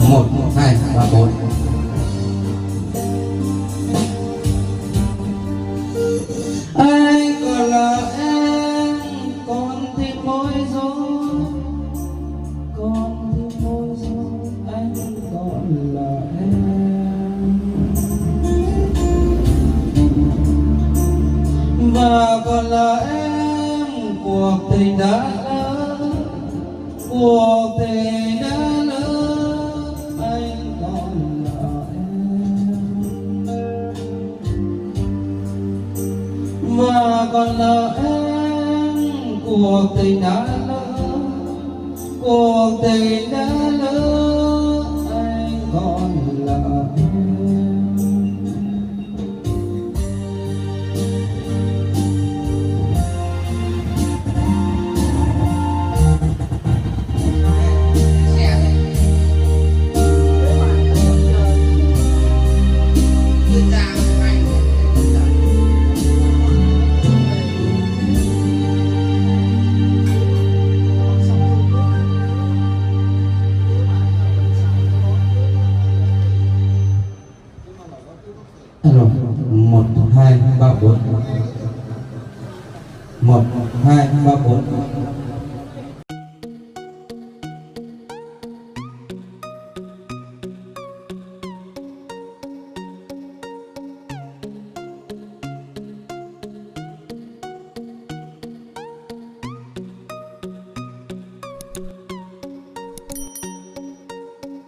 Một, hai, ba, bốn. Anh còn là em, còn thêm bối rối, còn thêm bối rối. Anh còn là em, và còn là em. Cuộc tình đã lỡ, cuộc tình đã lỡ. Anh còn là em, và còn là em. Cuộc tình đã lỡ, cuộc tình đã lỡ. Anh còn là em. Một, hai, ba, bốn. Một, hai, ba, bốn.